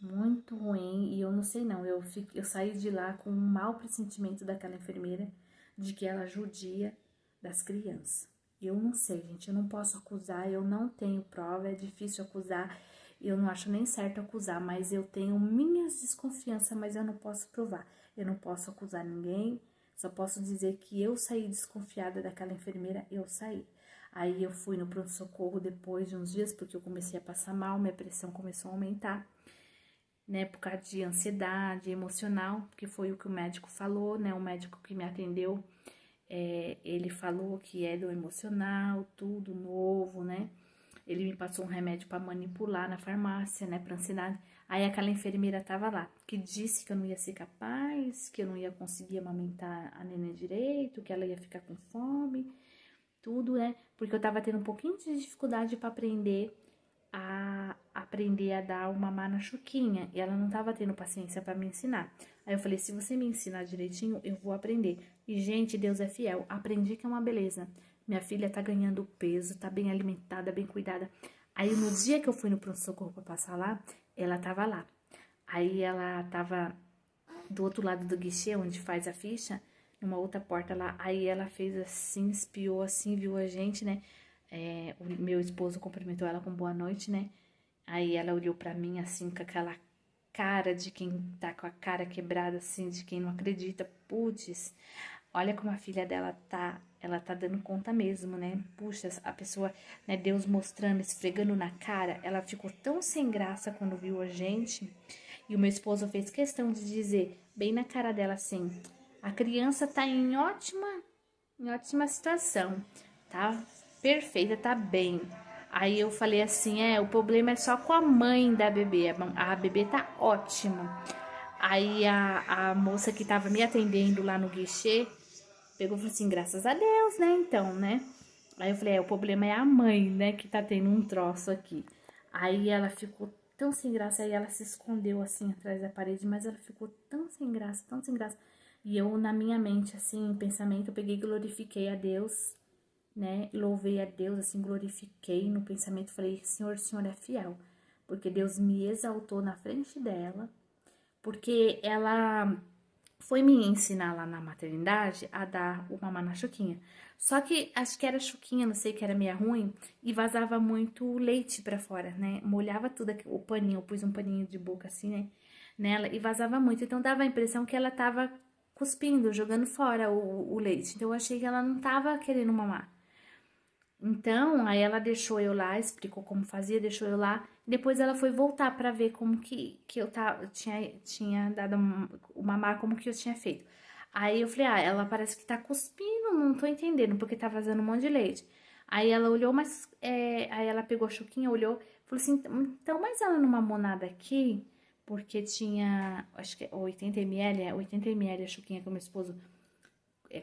Muito ruim. E eu não sei não, eu saí de lá com um mau pressentimento daquela enfermeira de que ela judia das crianças. Eu não sei, gente, eu não posso acusar, eu não tenho prova, é difícil acusar, eu não acho nem certo acusar, mas eu tenho minhas desconfianças, mas eu não posso provar. Eu não posso acusar ninguém, só posso dizer que eu saí desconfiada daquela enfermeira, eu saí. Aí eu fui no pronto-socorro depois de uns dias, porque eu comecei a passar mal, minha pressão começou a aumentar, né, por causa de ansiedade emocional, que foi o que o médico falou, né, o médico que me atendeu, ele falou que é do emocional, tudo novo, né, ele me passou um remédio para manipular na farmácia, né, para ansiedade. Aí aquela enfermeira tava lá, que disse que eu não ia ser capaz, que eu não ia conseguir amamentar a neném direito, que ela ia ficar com fome, tudo, né, porque eu tava tendo um pouquinho de dificuldade para aprender a dar uma mamar na Chuquinha, e ela não tava tendo paciência para me ensinar. Aí eu falei, se você me ensinar direitinho, eu vou aprender. E, gente, Deus é fiel. Aprendi que é uma beleza. Minha filha tá ganhando peso, tá bem alimentada, bem cuidada. Aí, no dia que eu fui no pronto-socorro pra passar lá, ela tava lá. Aí, ela tava do outro lado do guichê, onde faz a ficha, numa outra porta lá. Aí, ela fez assim, espiou assim, viu a gente, né? O meu esposo cumprimentou ela com boa noite, né? Aí ela olhou pra mim assim, com aquela cara de quem tá com a cara quebrada, assim, de quem não acredita. Putz, olha como a filha dela tá, ela tá dando conta mesmo, né? Puxa, a pessoa, né, Deus mostrando, esfregando na cara, ela ficou tão sem graça quando viu a gente. E o meu esposo fez questão de dizer, bem na cara dela assim, a criança tá em ótima situação, tá perfeita, tá bem. Aí eu falei assim, o problema é só com a mãe da bebê, a bebê tá ótima. Aí a moça que tava me atendendo lá no guichê, pegou e falou assim, graças a Deus, né, então, né. Aí eu falei, o problema é a mãe, né, que tá tendo um troço aqui. Aí ela ficou tão sem graça, aí ela se escondeu assim atrás da parede, mas ela ficou tão sem graça, tão sem graça. E eu, na minha mente, assim, em pensamento, eu peguei e glorifiquei a Deus, né? Louvei a Deus, assim, glorifiquei no pensamento, falei, Senhor, o Senhor é fiel, porque Deus me exaltou na frente dela, porque ela foi me ensinar lá na maternidade a dar o mamar na Chuquinha. Só que acho que era Chuquinha, não sei, que era meio ruim, e vazava muito leite pra fora, né? Molhava tudo, o paninho, eu pus um paninho de boca assim, né? Nela, e vazava muito. Então dava a impressão que ela tava cuspindo, jogando fora o leite. Então eu achei que ela não tava querendo mamar. Então, aí ela deixou eu lá, explicou como fazia, deixou eu lá. Depois ela foi voltar pra ver como que eu tinha dado o mamar, como que eu tinha feito. Aí eu falei, ah, ela parece que tá cuspindo, não tô entendendo, porque tá vazando um monte de leite. Aí ela olhou, mas, aí ela pegou a Chuquinha, olhou, falou assim, então, mas ela não mamou nada aqui? Porque tinha, acho que é 80 ml, 80 ml a Chuquinha que o meu esposo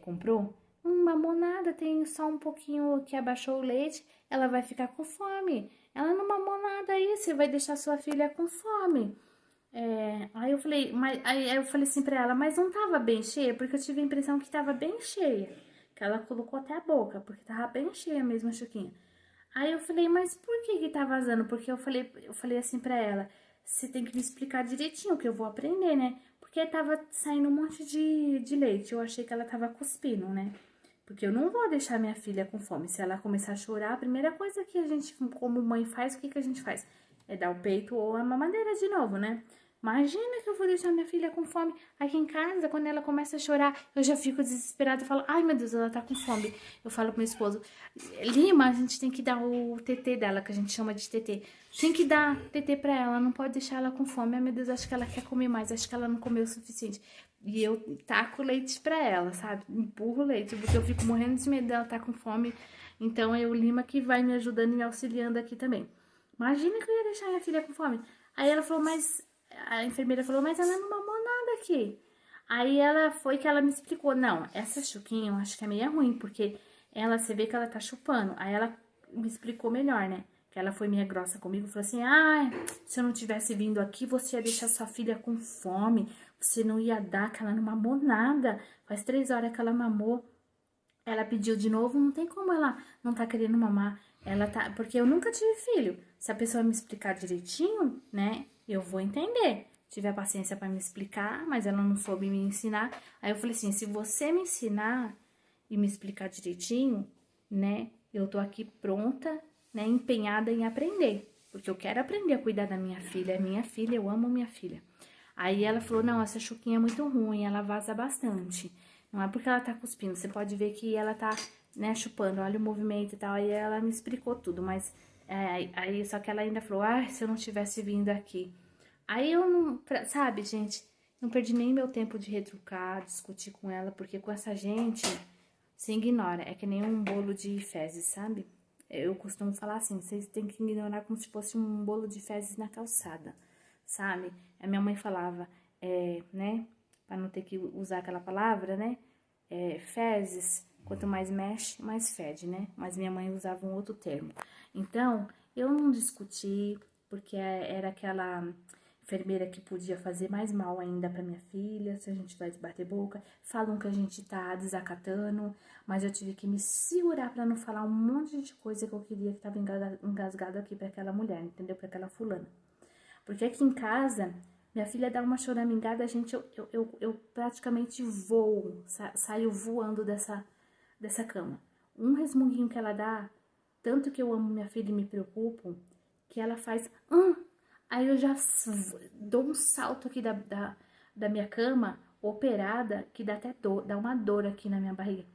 comprou, mamou nada, tem só um pouquinho que abaixou o leite, ela vai ficar com fome. Ela não mamou nada aí, você vai deixar sua filha com fome. Aí eu falei, aí eu falei assim pra ela, mas não tava bem cheia, porque eu tive a impressão que tava bem cheia. Que ela colocou até a boca, porque tava bem cheia mesmo a Chuquinha. Aí eu falei, mas por que que tá vazando? Porque eu falei assim pra ela, você tem que me explicar direitinho, que eu vou aprender, né? Porque tava saindo um monte de leite, eu achei que ela tava cuspindo, né? Porque eu não vou deixar minha filha com fome. Se ela começar a chorar, a primeira coisa que a gente, como mãe, faz, o que que a gente faz? É dar o peito ou a mamadeira de novo, né? Imagina que eu vou deixar minha filha com fome. Aqui em casa, quando ela começa a chorar, eu já fico desesperada. Eu falo, ai meu Deus, ela tá com fome. Eu falo pro meu esposo, Lima, a gente tem que dar o TT dela, que a gente chama de TT. Tem que dar TT pra ela, não pode deixar ela com fome. Ai meu Deus, acho que ela quer comer mais, acho que ela não comeu o suficiente. E eu taco leite pra ela, sabe? Empurro o leite, porque eu fico morrendo de medo dela estar com fome. Então é o Lima que vai me ajudando e me auxiliando aqui também. Imagina que eu ia deixar minha filha com fome. Aí ela falou, mas a enfermeira falou, mas ela não mamou nada aqui. Aí ela foi que ela me explicou, não, essa chuquinha eu acho que é meio ruim, porque ela, você vê que ela tá chupando. Aí ela me explicou melhor, né? Que ela foi meia grossa comigo, falou assim, ah, se eu não tivesse vindo aqui, você ia deixar sua filha com fome, você não ia dar, que ela não mamou nada. Faz 3 horas que ela mamou. Ela pediu de novo, não tem como ela não tá querendo mamar. Ela tá, porque eu nunca tive filho. Se a pessoa me explicar direitinho, né, eu vou entender. Tive a paciência para me explicar, mas ela não soube me ensinar. Aí eu falei assim, se você me ensinar e me explicar direitinho, né, eu tô aqui pronta, né, empenhada em aprender, porque eu quero aprender a cuidar da minha filha. É minha filha, eu amo minha filha. Aí ela falou, não, essa chuquinha é muito ruim, ela vaza bastante. Não é porque ela tá cuspindo, você pode ver que ela tá, né, chupando, olha o movimento e tal. Aí ela me explicou tudo, mas aí só que ela ainda falou, ah, se eu não tivesse vindo aqui. Aí eu não, sabe, gente, não perdi nem meu tempo de retrucar, discutir com ela, porque com essa gente se ignora, é que nem um bolo de fezes, sabe? Eu costumo falar assim, vocês têm que ignorar como se fosse um bolo de fezes na calçada, sabe? A minha mãe falava, né, para não ter que usar aquela palavra, né? Fezes, quanto mais mexe, mais fede, né? Mas minha mãe usava um outro termo. Então, eu não discuti, porque era aquela enfermeira que podia fazer mais mal ainda para minha filha, se a gente vai bater boca. Falam que a gente tá desacatando, mas eu tive que me segurar para não falar um monte de coisa que eu queria que tava engasgado aqui para aquela mulher, entendeu? Para aquela fulana. Porque aqui em casa, minha filha dá uma choramingada, gente, eu praticamente voo, saio voando dessa cama. Um resmunguinho que ela dá, tanto que eu amo minha filha e me preocupo, que ela faz, aí eu já dou um salto aqui da minha cama, operada, que dá até dor, dá uma dor aqui na minha barriga.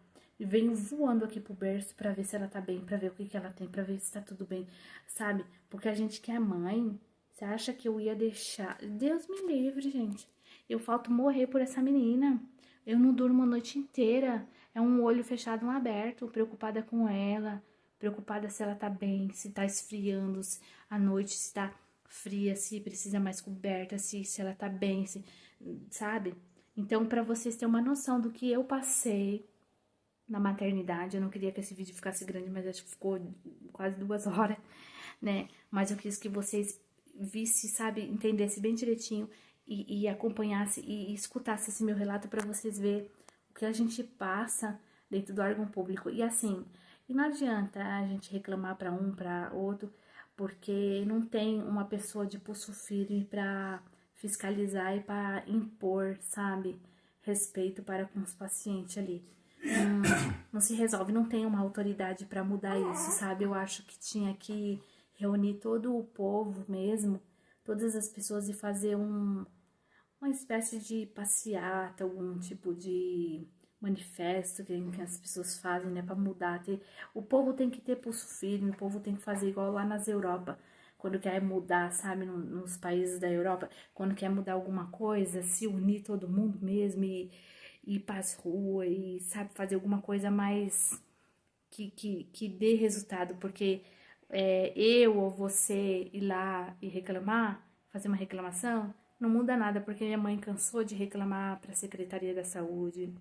E venho voando aqui pro berço pra ver se ela tá bem, pra ver o que ela tem, pra ver se tá tudo bem, sabe? Porque a gente que é mãe, você acha que eu ia deixar? Deus me livre, gente. Eu falto morrer por essa menina. Eu não durmo a noite inteira. É um olho fechado, um aberto, preocupada com ela, preocupada se ela tá bem, se tá esfriando à noite, se tá fria, se precisa mais coberta, se ela tá bem, sabe? Então, para vocês terem uma noção do que eu passei na maternidade, eu não queria que esse vídeo ficasse grande, mas acho que ficou quase 2 horas, né? Mas eu quis que vocês visse, sabe, entendesse bem direitinho e acompanhasse e escutasse esse meu relato para vocês verem o que a gente passa dentro do órgão público. E assim, e não adianta a gente reclamar para um, para outro, porque não tem uma pessoa de pulso firme para fiscalizar e para impor, sabe? respeito para com os pacientes ali. Não se resolve, não tem uma autoridade para mudar isso, sabe? Eu acho que tinha que reunir todo o povo mesmo, todas as pessoas e fazer uma espécie de passeata, algum tipo de manifesto que as pessoas fazem, né, para mudar. O povo tem que ter pulso firme, o povo tem que fazer igual lá nas Europa, quando quer mudar, sabe, nos países da Europa, quando quer mudar alguma coisa, se unir todo mundo mesmo e ir para as ruas e, sabe, fazer alguma coisa mais que dê resultado, porque eu ou você ir lá e reclamar, fazer uma reclamação, não muda nada, porque minha mãe cansou de reclamar para a Secretaria da Saúde,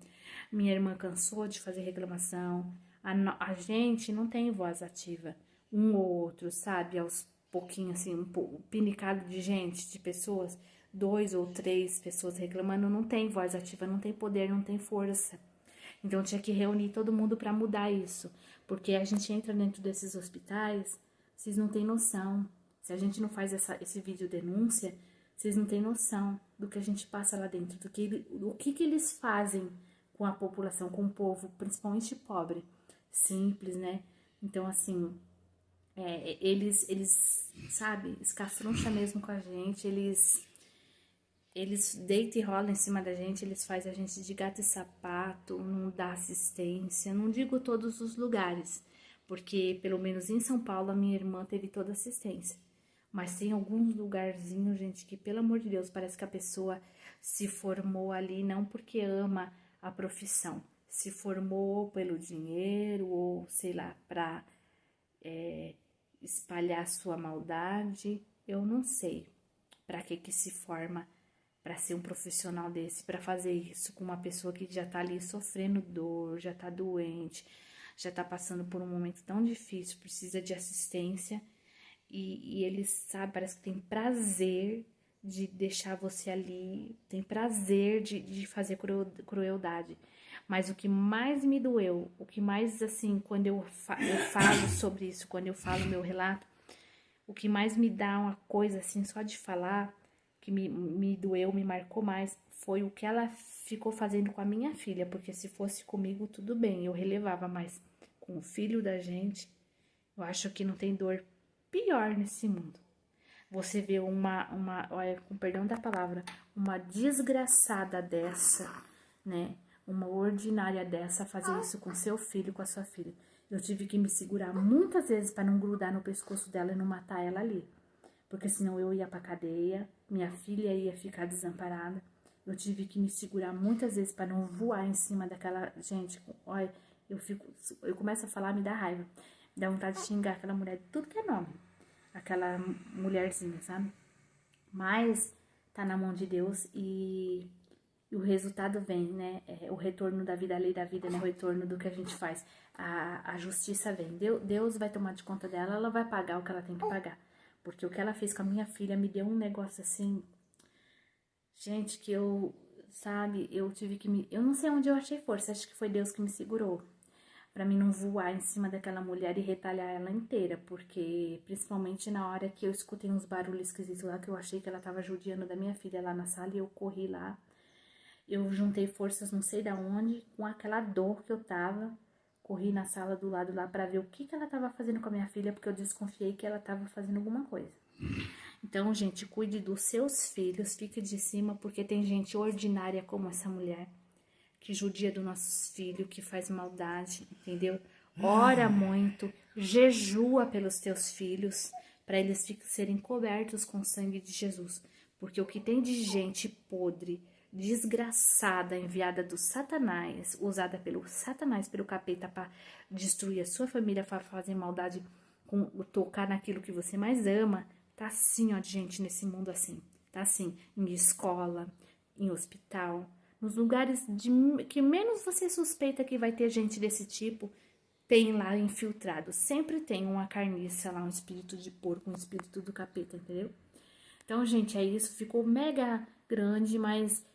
minha irmã cansou de fazer reclamação, a gente não tem voz ativa, um ou outro, sabe, aos pouquinhos, assim, pinicado de gente, de pessoas, 2 ou 3 pessoas reclamando, não tem voz ativa, não tem poder, não tem força. Então tinha que reunir todo mundo para mudar isso, porque a gente entra dentro desses hospitais, vocês não têm noção. Se a gente não faz esse vídeo denúncia, vocês não têm noção do que a gente passa lá dentro, o que eles fazem com a população, com o povo, principalmente pobre, simples, né? Então, assim, eles, sabe, escafruncha mesmo com a gente, eles deitam e rolam em cima da gente, eles fazem a gente de gato e sapato, não dá assistência, não digo todos os lugares, porque pelo menos em São Paulo a minha irmã teve toda assistência. Mas tem alguns lugarzinhos, gente, que pelo amor de Deus, parece que a pessoa se formou ali não porque ama a profissão, se formou pelo dinheiro ou sei lá, pra espalhar sua maldade, eu não sei pra que se forma para ser um profissional desse, para fazer isso com uma pessoa que já tá ali sofrendo dor, já tá doente, já tá passando por um momento tão difícil, precisa de assistência e eles, sabe, parece que tem prazer de deixar você ali, tem prazer de fazer crueldade. Mas o que mais me doeu, o que mais, assim, quando eu falo sobre isso, quando eu falo meu relato, o que mais me dá uma coisa, assim, só de falar, que me doeu, me marcou mais, foi o que ela ficou fazendo com a minha filha, porque se fosse comigo, tudo bem, eu relevava, mas com o filho da gente, eu acho que não tem dor pior nesse mundo. Você vê olha, com perdão da palavra, uma desgraçada dessa, né? Uma ordinária dessa fazer isso com seu filho, com a sua filha. Eu tive que me segurar muitas vezes para não grudar no pescoço dela e não matar ela ali. Porque senão eu ia pra cadeia, minha filha ia ficar desamparada. Eu tive que me segurar muitas vezes para não voar em cima daquela gente. Olha, eu começo a falar, me dá raiva. Me dá vontade de xingar aquela mulher de tudo que é nome. Aquela mulherzinha, sabe? Mas tá na mão de Deus e o resultado vem, né? O retorno da vida, a lei da vida, né? O retorno do que a gente faz. A justiça vem. Deus vai tomar de conta dela, ela vai pagar o que ela tem que pagar. Porque o que ela fez com a minha filha me deu um negócio assim, gente, que sabe, eu tive que eu não sei onde eu achei força, acho que foi Deus que me segurou. Pra mim não voar em cima daquela mulher e retalhar ela inteira, porque principalmente na hora que eu escutei uns barulhos esquisitos lá, que eu achei que ela tava judiando da minha filha lá na sala e eu corri lá. Eu juntei forças não sei da onde, com aquela dor que eu tava. Corri na sala do lado lá pra ver o que ela tava fazendo com a minha filha, porque eu desconfiei que ela tava fazendo alguma coisa. Então, gente, cuide dos seus filhos, fique de cima, porque tem gente ordinária como essa mulher, que judia dos nossos filhos, que faz maldade, entendeu? Ora muito, jejua pelos teus filhos, para eles serem cobertos com o sangue de Jesus. Porque o que tem de gente podre, desgraçada, enviada do Satanás, usada pelo Satanás, pelo capeta, para destruir a sua família, para fazer maldade, tocar naquilo que você mais ama, tá assim, ó, de gente nesse mundo assim. Tá assim, em escola, em hospital, nos lugares que menos você suspeita que vai ter gente desse tipo, tem lá infiltrado. Sempre tem uma carniça lá, um espírito de porco, um espírito do capeta, entendeu? Então, gente, é isso. Ficou mega grande, mas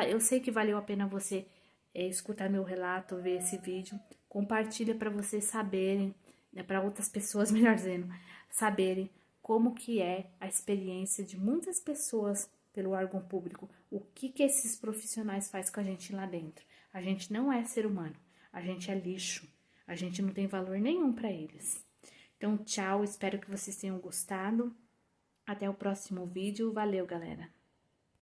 eu sei que valeu a pena você escutar meu relato, ver esse vídeo. Compartilha para vocês saberem, né, para outras pessoas, melhor dizendo, saberem como que é a experiência de muitas pessoas pelo órgão público, o que esses profissionais fazem com a gente lá dentro. A gente não é ser humano, a gente é lixo, a gente não tem valor nenhum para eles. Então, tchau, espero que vocês tenham gostado. Até o próximo vídeo. Valeu, galera!